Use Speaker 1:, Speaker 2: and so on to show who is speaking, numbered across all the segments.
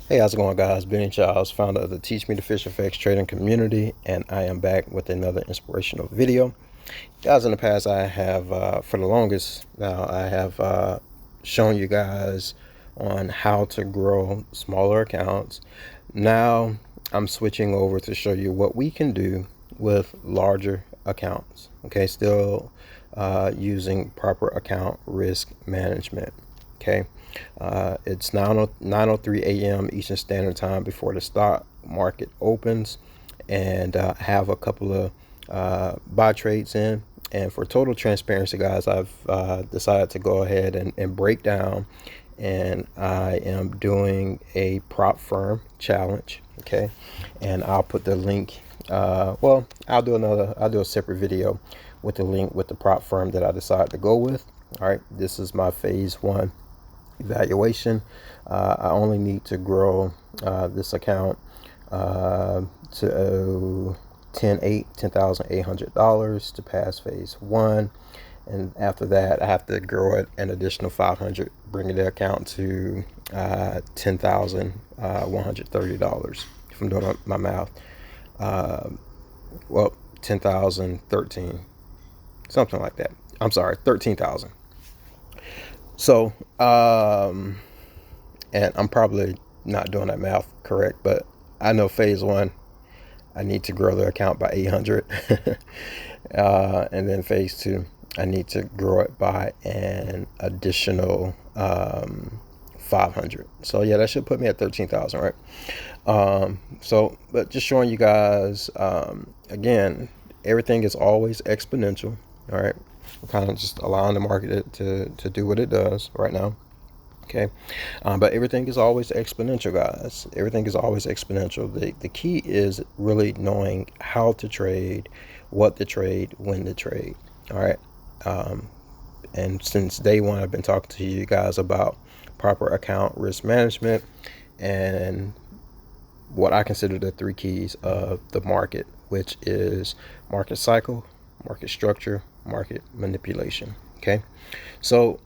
Speaker 1: Hey, how's it going, guys? Benny Charles, founder of the Teach Me to Fish FX trading community, and I am back with another inspirational video. Guys, in the past, I have, for the longest now, I have shown you guys on how to grow smaller accounts. Now, I'm switching over to show you what we can do with larger accounts. Okay, still using proper account risk management. Okay, it's 9:03 a.m. Eastern Standard Time before the stock market opens, and have a couple of buy trades in. And for total transparency, guys, I've decided to go ahead and break down, and I am doing a prop firm challenge. Okay, and I'll put the link. I'll do a separate video with the link with the prop firm that I decided to go with. All right, this is my phase one evaluation. I only need to grow this account to $10,800 to pass phase one, and after that I have to grow it an additional 500, bringing the account to $10,130. If I'm doing my math, uh, well, 10,013, something like that. I'm sorry, 13,000. So, and I'm probably not doing that math correct, but I know phase one, I need to grow the account by 800. And then phase two, I need to grow it by an additional 500. So yeah, that should put me at 13,000, right? But just showing you guys, again, everything is always exponential. All right, we're kind of just allowing the market to do what it does right now. Okay, but everything is always exponential, guys. Everything is always exponential. The key is really knowing how to trade, what to trade, when to trade. All right, and since day one, I've been talking to you guys about proper account risk management and what I consider the three keys of the market, which is market cycle, market structure, market manipulation. Okay, so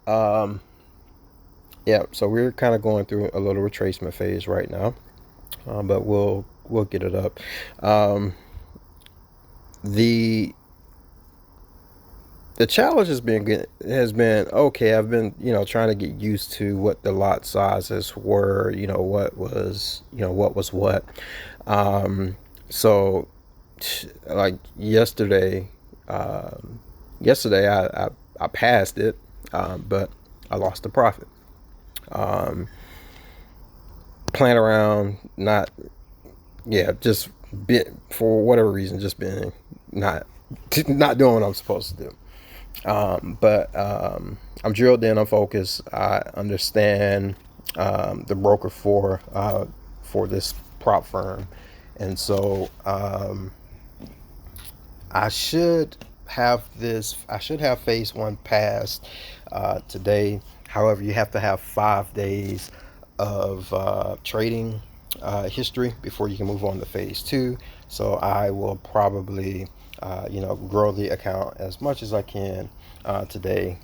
Speaker 1: yeah, so we're kind of going through a little retracement phase right now, but we'll get it up. The the challenge has been okay. I've been trying to get used to what the lot sizes were. What was what. So like yesterday I passed it, but I lost the profit. Um, Playing around, not just bit for whatever reason, just being not not doing what I'm supposed to do. But I'm drilled in, I'm focused. I understand the broker for this prop firm, and so I should have this. I should have phase one passed today. However, you have to have 5 days of trading history before you can move on to phase two. So I will probably, grow the account as much as I can today,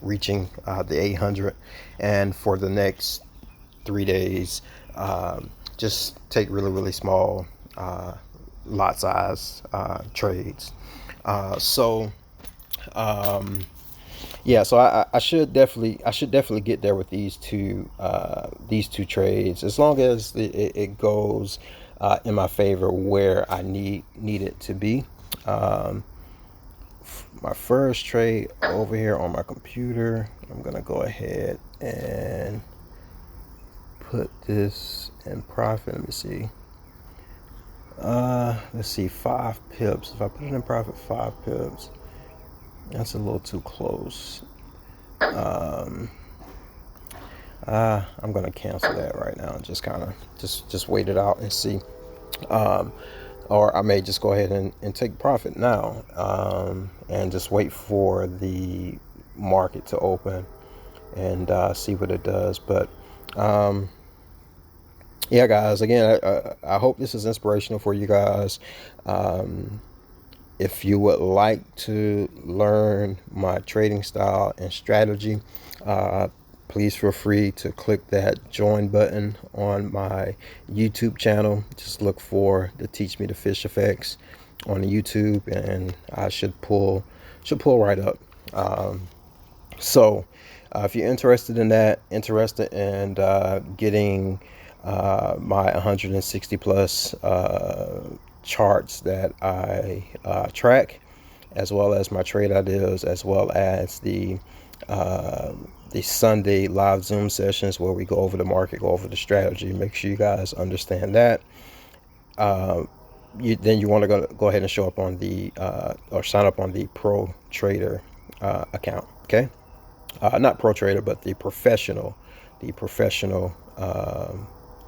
Speaker 1: reaching the 800, and for the next 3 days, just take really small lot size trades. So yeah, so I should definitely get there with these two trades, as long as it goes in my favor where I need it to be. Um, my first trade over here on my computer, I'm gonna go ahead and put this in profit. Let me see. Let's see, 5 pips. If I put it in profit, 5 pips, that's a little too close. Um, I'm gonna cancel that right now and just kind of just wait it out and see. Um, or I may just go ahead and take profit now, and just wait for the market to open and see what it does. But yeah, guys, again, I hope this is inspirational for you guys. If you would like to learn my trading style and strategy, please feel free to click that join button on my YouTube channel. Just look for the Teach Me to Fish Effects on the YouTube, and I should pull right up. So if you're interested in that, interested in getting my 160 plus charts that I track, as well as my trade ideas, as well as the Sunday live Zoom sessions where we go over the market, go over the strategy. Make sure you guys understand that. Then you want to go ahead and show up on the or sign up on the Pro Trader account. Okay, not Pro Trader, but the professional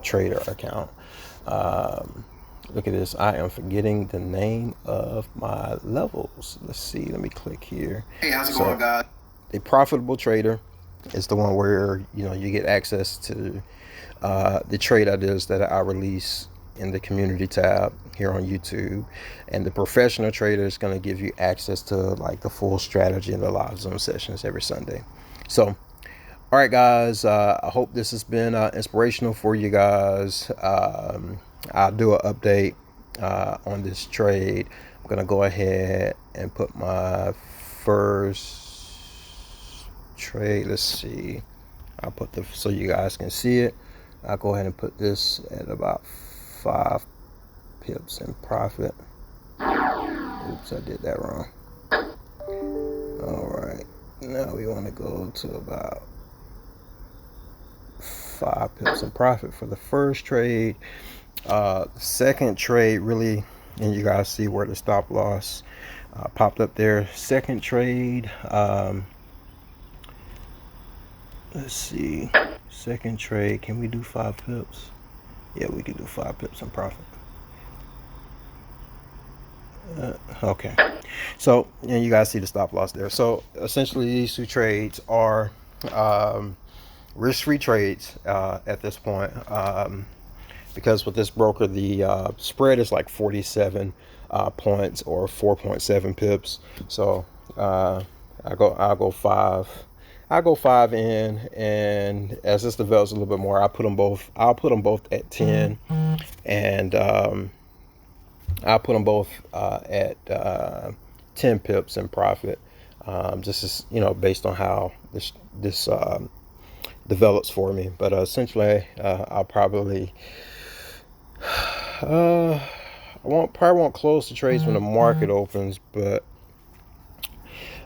Speaker 1: trader account. Look at this. I am forgetting the name of my levels. Let's see. Let me click here.
Speaker 2: Hey, how's it going, guys?
Speaker 1: The profitable trader is the one where you get access to the trade ideas that I release in the community tab here on YouTube, and the professional trader is going to give you access to like the full strategy and the live Zoom sessions every Sunday. So, all right, guys. I hope this has been inspirational for you guys. I'll do an update on this trade. I'm gonna go ahead and put my first trade. Let's see. I'll put so you guys can see it. I'll go ahead and put this at about 5 pips in profit. Oops, I did that wrong. All right, now we want to go to about 5 pips in profit for the first trade. Second trade, really, and you guys see where the stop loss popped up there. Second trade, let's see. Second trade, can we do 5 pips? Yeah, we can do 5 pips in profit. Okay, so and you guys see the stop loss there. So essentially these two trades are risk-free trades at this point, because with this broker the spread is like 47 points or 4.7 pips. So I'll go 5 in, and as this develops a little bit more, I'll put them both at 10, and I'll put them both at 10 pips in profit, just as based on how this develops for me. But essentially I'll probably won't close the trades when the market opens, but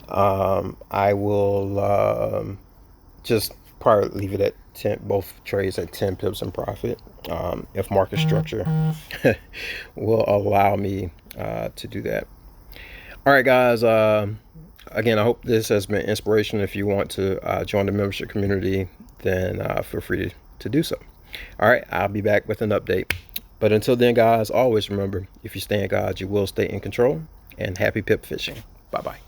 Speaker 1: I will just probably leave it at 10, both trades at 10 pips in profit, if market structure will allow me to do that. All right, guys. Again, I hope this has been inspirational. If you want to join the membership community, then feel free to do so. All right, I'll be back with an update. But until then, guys, always remember, if you stay in God, you will stay in control. And happy pip fishing. Bye-bye.